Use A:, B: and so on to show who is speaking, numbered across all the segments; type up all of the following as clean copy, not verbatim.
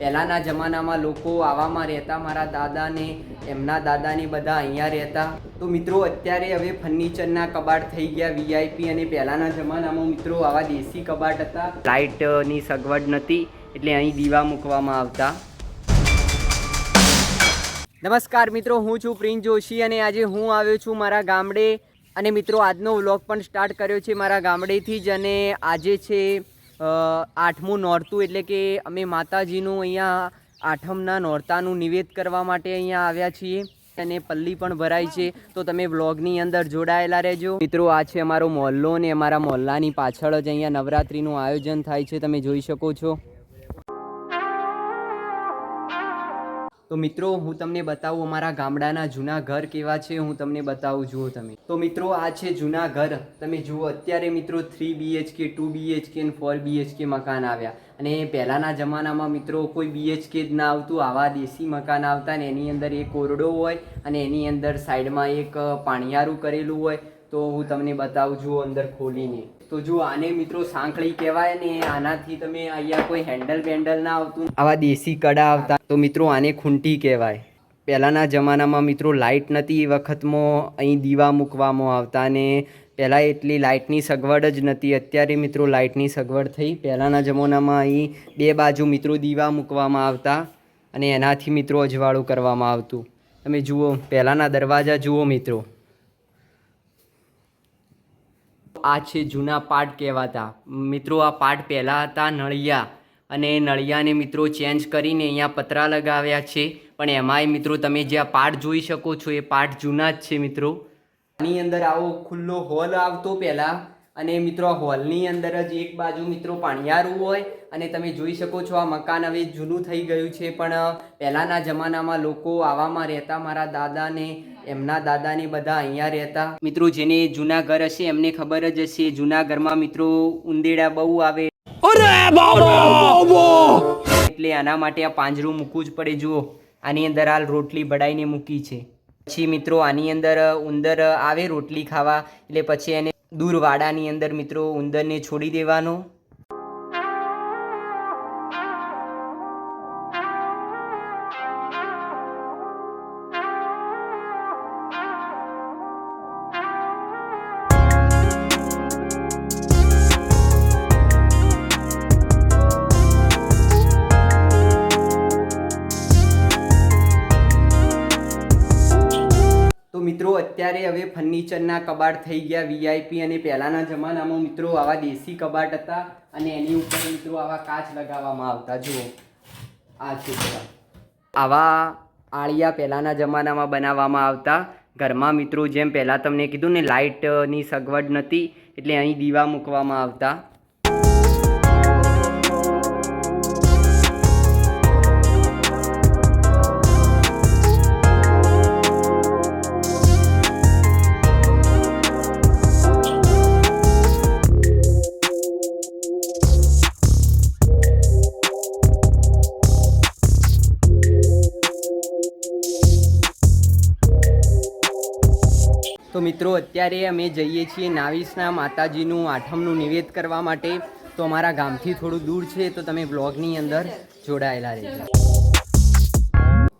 A: પહેલાંના જમાનામાં લોકો આવામાં રહેતા, મારા દાદાને એમના દાદાને બધા અહીંયા રહેતા. તો મિત્રો અત્યારે હવે ફર્નિચરના કબાટ થઈ ગયા VIP, અને પહેલાંના જમાનામાં મિત્રો આવા દેશી કબાટ હતા. લાઇટની સગવડ નથી એટલે અહીં દીવા મૂકવામાં આવતા. નમસ્કાર મિત્રો, હું છું પ્રિન્સ જોશી અને આજે હું આવ્યો છું મારા ગામડે. અને મિત્રો આજનો વ્લોગ પણ સ્ટાર્ટ કર્યો છે મારા ગામડેથી જ. અને આજે છે 8મું નોરતું, એટલે કે અમે માતાજીનું અહીંયા 8મના નોરતાનું નિવેદ કરવા માટે અહીંયા આવ્યા છીએ. અને પલ્લી પણ ભરાય છે, તો તમે વ્લોગની અંદર જોડાયેલા રહેજો. મિત્રો આ છે અમારો મોહલ્લો, ને અમારા મોહલ્લાની પાછળ જ અહીંયા નવરાત્રિનું આયોજન થાય છે, તમે જોઈ શકો છો. તો મિત્રો હું તમને બતાવું અમારા ગામડાના જૂના ઘર કેવા છે, હું તમને બતાવું. જુઓ તમે. તો મિત્રો આ છે જૂના ઘર, તમે જુઓ. અત્યારે મિત્રો 3 BHK 2 BHK અને 4 BHK મકાન આવ્યા. અને પહેલાંના જમાનામાં મિત્રો કોઈ BHK જ ના આવતું, આવા દેશી મકાન આવતા ને એની અંદર એક ઓરડો હોય અને એની અંદર સાઈડમાં એક પાણિયારું કરેલું હોય. તો હું તમને બતાવું છું અંદર ખોલીને. તો જો આને મિત્રો સાંકળી કહેવાય ને, આનાથી તમે અહીંયા કોઈ હેન્ડલ બેન્ડલ ના આવતું, આવા દેશી કડા આવતા. તો મિત્રો આને ખૂંટી કહેવાય. પહેલાંના જમાનામાં મિત્રો લાઇટ નથી, એ વખતમાં અહીં દીવા મૂકવામાં આવતા. અને પહેલાં એટલી લાઇટની સગવડ જ નથી. અત્યારે મિત્રો લાઇટની સગવડ થઈ. પહેલાંના જમાનામાં અહીં 2 બાજુ મિત્રો દીવા મૂકવામાં આવતા અને એનાથી મિત્રો અજવાળું કરવામાં આવતું. તમે જુઓ પહેલાંના દરવાજા જુઓ મિત્રો. આ છે જૂના પાટ કહેવાતા. મિત્રો આ પાટ પહેલાં હતા નળિયા, અને નળિયાને મિત્રો ચેન્જ કરીને અહીંયા પતરા લગાવ્યા છે. પણ એમાંય મિત્રો તમે જે આ પાટ જોઈ શકો છો એ પાટ જૂના જ છે મિત્રો. આની અંદર આવો ખુલ્લો હોલ આવતો પહેલાં, અને મિત્રો આ હોલની અંદર જ એક બાજુ મિત્રો પાણિયારું હોય. અને તમે જોઈ શકો છો આ મકાન હવે જૂનું થઈ ગયું છે, પણ પહેલાંના જમાનામાં લોકો આવામાં રહેતા, મારા દાદાને એમના દાદાને બધા અહીંયા રહેતા. મિત્રો જેને જૂના ઘર હશે એમને ખબર જ હશે, જૂના ઘરમાં મિત્રો ઉંદેડા બહુ આવે. એટલે આના માટે આ પાંજરું મૂકવું જ પડે. જુઓ આની અંદર હાલ રોટલી બળાઈને મૂકી છે. પછી મિત્રો આની અંદર ઉંદર આવે રોટલી ખાવા, એટલે પછી એને દૂર વાડાની અંદર મિત્રો ઉંદરને છોડી દેવાનો. તો મિત્રો અત્યારે હવે ફર્નિચરના કબાટ થઈ ગયા VIP, અને પહેલાંના જમાનામાં મિત્રો આવા દેશી કબાટ હતા અને એની ઉપર મિત્રો આવા કાચ લગાવવામાં આવતા. જુઓ આ છે આવા આળિયા પહેલાંના જમાનામાં બનાવવામાં આવતા ઘરમાં મિત્રો. જેમ પહેલાં તમને કીધું ને લાઇટની સગવડ નથી એટલે અહીં દીવા મૂકવામાં આવતા. તો મિત્રો અત્યારે અમે જઈએ છીએ નાવિસના માતાજીનું 8મનું નિવેદ કરવા માટે. તો અમારા ગામથી થોડું દૂર છે, તો તમે બ્લોગની અંદર જોડાયેલા રહેજો.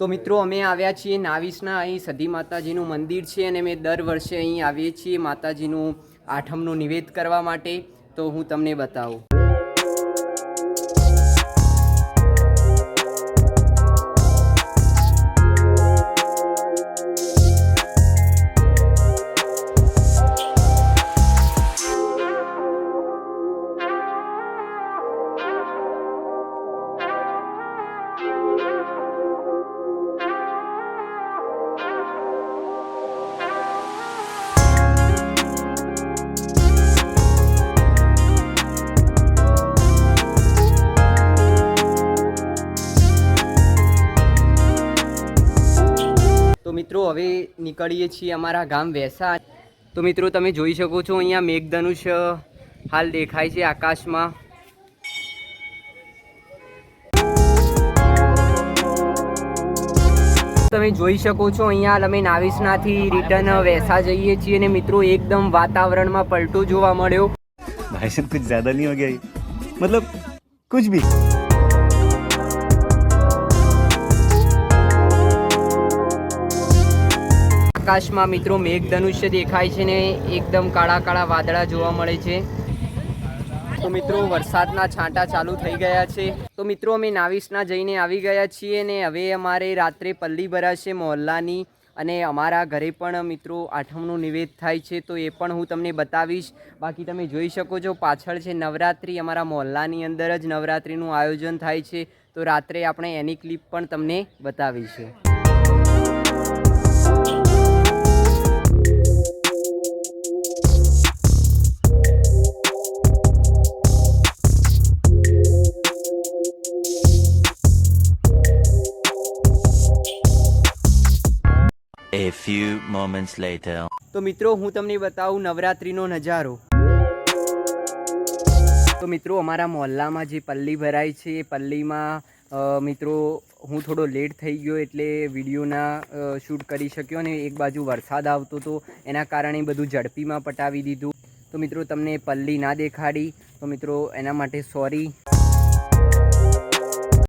A: તો મિત્રો અમે આવ્યા છીએ નાવિસના. અહીં સધી માતાજીનું મંદિર છે, અને અમે દર વર્ષે અહીં આવીએ છીએ માતાજીનું 8મનું નિવેદ કરવા માટે. તો હું તમને બતાવું. તો મિત્રો હવે નીકળીએ છીએ અમારા ગામ વેસા. તો મિત્રો તમે જોઈ શકો છો અહીંયા મેઘધનુષ હાલ દેખાય છે આકાશમાં. તમે જોઈ શકો છો અહીંયા અમે નાવિસનાથી રિટર્ન વેસા જઈએ છીએ, અને મિત્રો એકદમ વાતાવરણમાં પલટો જોવા મળ્યો.
B: भाई साहब कुछ ज्यादा नहीं हो गया ये? मतलब कुछ भी.
A: આકાશમાં મિત્રો મેઘધનુષ્ય દેખાય છે ને એકદમ કાળા કાળા વાદળા જોવા મળે છે। તો મિત્રો વરસાદના છાંટા ચાલુ થઈ ગયા છે। તો મિત્રો અમે નાવિસના જઈને આવી ગયા છીએ ને હવે અમારે રાત્રે પલ્લી ભરાશે મોહલ્લાની અને અમારા ઘરે પણ મિત્રો આઠમનું નિવેદ થાય છે તો એ પણ હું તમને બતાવીશ। બાકી તમે જોઈ શકો છો પાછળ છે નવરાત્રિ, અમારા મોહલ્લાની અંદર જ નવરાત્રિનું આયોજન થાય છે તો રાત્રે આપણે એની ક્લિપ પણ તમને બતાવીશું।
B: A few moments later.
A: તો મિત્રો હું તમને બતાવું નવરાત્રિનો નજારો। તો મિત્રો અમારા મોહલ્લામાં જે પલ્લી ભરાય છે એ પલ્લીમાં મિત્રો હું થોડો લેટ થઈ ગયો એટલે વિડીયોના શૂટ કરી શક્યો અને એક બાજુ વરસાદ આવતો હતો એના કારણે બધું ઝડપીમાં પટાવી દીધું। તો મિત્રો તમને પલ્લી ના દેખાડી તો મિત્રો એના માટે સોરી।